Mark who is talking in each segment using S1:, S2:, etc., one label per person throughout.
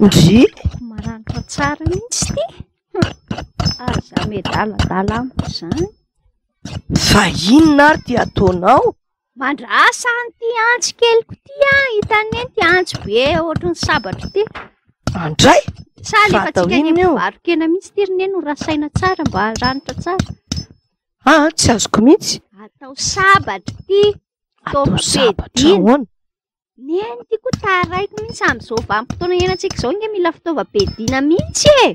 S1: ndry
S2: maranitra tsara mihitsy ty aza medaladala amiko izany.
S1: fa inona ary ty ataonao?
S2: Mandrasa an'ity antsy keliko ty hitany eny ty antsy be ohatry ny sabatra ty.
S1: Andray
S2: Saly efa
S1: Fatao
S2: tsika
S1: inona
S2: ny
S1: io?
S2: varokena mihitsy ty roneny ho rasaina tsara mba haranitra tsara.
S1: tsy azoko mihitsy.
S2: Atao sabatra ty.
S1: Atao sabatra
S2: bedina.
S1: ahoana?
S2: Neny ty koa taraiko mihitsy amin'izao vanim-potoana iainantsika izao nge mila fitaovam-piadiana mihitsy e.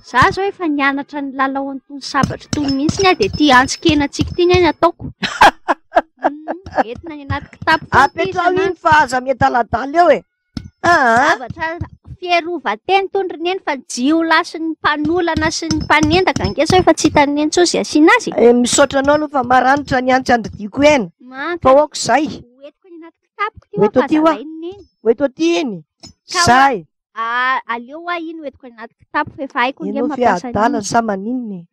S2: Za zao efa nianatra ny lalao an'itony sabatra tony mihitsy ny dia ty antsi-kenantsika ty ny ataoko. Entina ny anaty kitapo
S1: Apetrao iny fa aza metaladala eo e.
S2: zavatra fierovan-teny tony roneny fa jiolahy sy ny mpanolana sy ny mpanendaka ange sao efa tsy hitany eny tsosy asiana azy.
S1: Misaotra anao aloha fa maranitra ny antsy andidiko eny. Fa oako zay.
S2: Hoentiko ny anaty kitapoko ty
S1: Hoeto ty wa.
S2: iny.
S1: Hoeto ty iny.
S2: Ka
S1: Zay.
S2: Aleo iny hoentiko ny anaty kitapo fa efa haiko nge
S1: Ianao
S2: mampiasa
S1: fiadala sa maninony?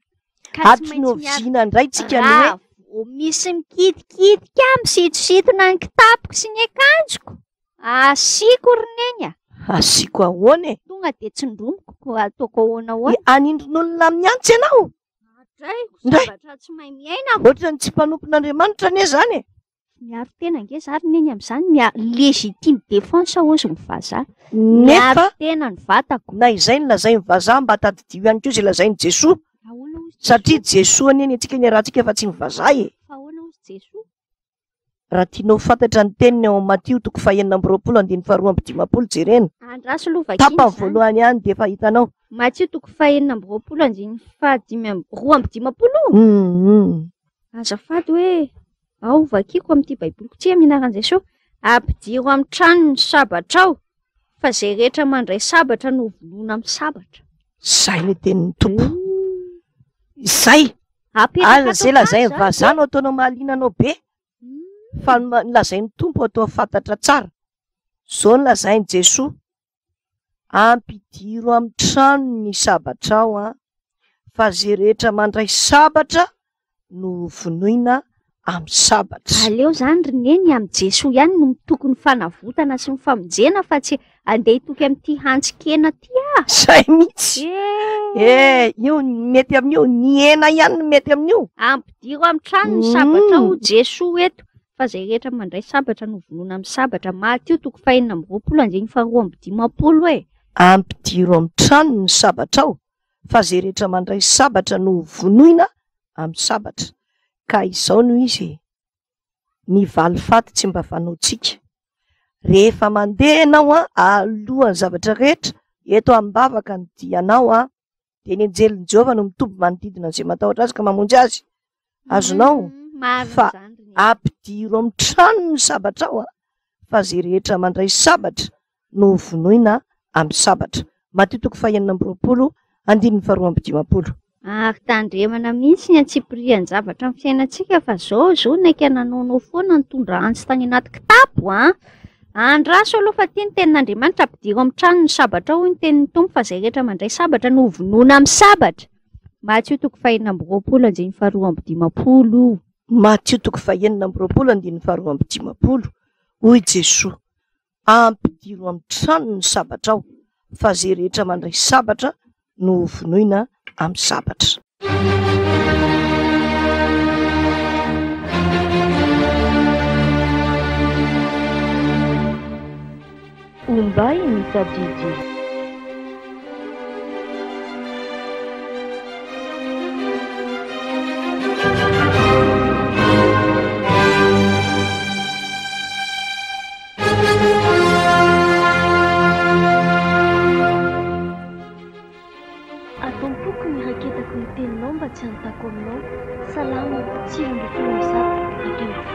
S2: Ka tsy
S1: Ato
S2: maintsy
S1: novina indray tsika ny hoe.
S2: misy mikitikitika misitositona ny kitapoko sy ny akanjoko. Asiko roneny
S1: Asiko ahoana e?
S2: tonga de tsindromoko ataoko ahoana ahoana.
S1: Anindrin'olona amin'ny antsy ianao. Ndray.
S2: Zavatra tsy mahay miaina.
S1: Ohatrany tsy mpanompon'Andriamanitra anie zany e.
S2: Miaro tena nge za roneny amin'izany légitime défense ozy ny vazaha.
S1: Nefa
S2: Miaro tena ny vatako.
S1: na izay ny lazain'ny vazaha mba tadidio ihany koa izay lazain'i Jesoa.
S2: Ahoana ozy
S1: Satria Jesoa anie antsika ny rahantsika efa tsy ny vazaha e.
S2: ahoana ozy Jesoa.
S1: Raha tianao fantatra ny teniny ao Matio 5:22-5:20 jerena.
S2: Andraso lova
S1: Tapany voalohany ihany dia efa hitanao.
S2: Matsio 5:22-5:20. Azafady hoe ao vakiako amin'ity baiboliko tsy minarana Jesosy. Ampidiro amin'ny trano ny sabatra ao fa zay rehetra mandray sabatra no vonoina amin'ny sabatra.
S1: Zay ny tenin'ny tompo. Zay.
S2: Apetraka
S1: Zay lazain'ny vazaha no ataonao mahalinanao be. Fa ny lazain'ny tompo atao fantatra tsara. Zao ny lazain'i Jesoa. Ampidiro amin'ny trano ny sabatra ao fa zay rehetra mandray sabatra no vonoina amin'ny sabatra.
S2: Aleo zany roneny amin'ny Jesoa ihany no mitoko ny fanavotana sy ny famonjena fa tsy andeha hitoky amin'ity antsi-kena ty
S1: Zay mihitsy. Io mety amin'io ny hena ihany no mety amin'io.
S2: Ampidiro amin'ny trano ny sabatra ao Jesoa eto. Fa zay rehetra mandray sabatra no vonoina amin'ny sabatra. Matio 5:22-5:20 e.
S1: Ampidiro amin'ny trano ny sabatra ao fa zay rehetra mandray sabatra no vonoina amin'ny sabatra. Ka izao no izy ny valifaty tsy mba fanaontsika. Rehefa mandeha ianao alohan'ny zavatra rehetra eto am-bavaka ny dianao dia ny anjelin'i Jehovah no mitombo manodidina an'izay matahotra azy ka mamonjy azy. Azonao fa ampidiro amin'ny trano ny sabatra ao fa zay rehetra mandray sabatra no vonoina amin'ny sabatra. Matio 5:20-5:20.
S2: Ary tandremana mihitsy ny antsipirian'ny zavatra amin'ny fiainantsika fa zao naika nanaonao foana nitondra antsy tany anaty kitapo Andraso aloha fa ty ny tenin'Andriamanitra ampidiro amin'ny trano ny sabatra ao ny tenin'ny tompo fa zay rehetra mandray sabatra no vonoina amin'ny sabatra. Matio 5:20-5:20.
S1: Matio 5:20-5:20. Hoy Jesoa, ampidiro amin'ny trano ny sabatra ao fa zay rehetra mandray sabatra no vonoina amin'ny sabatra.
S3: Umbay mitadidi.
S4: Atompoko ny raketako ny teninao mba tsy hanontako aminao. Salama, tsiro ndraiky ny zato,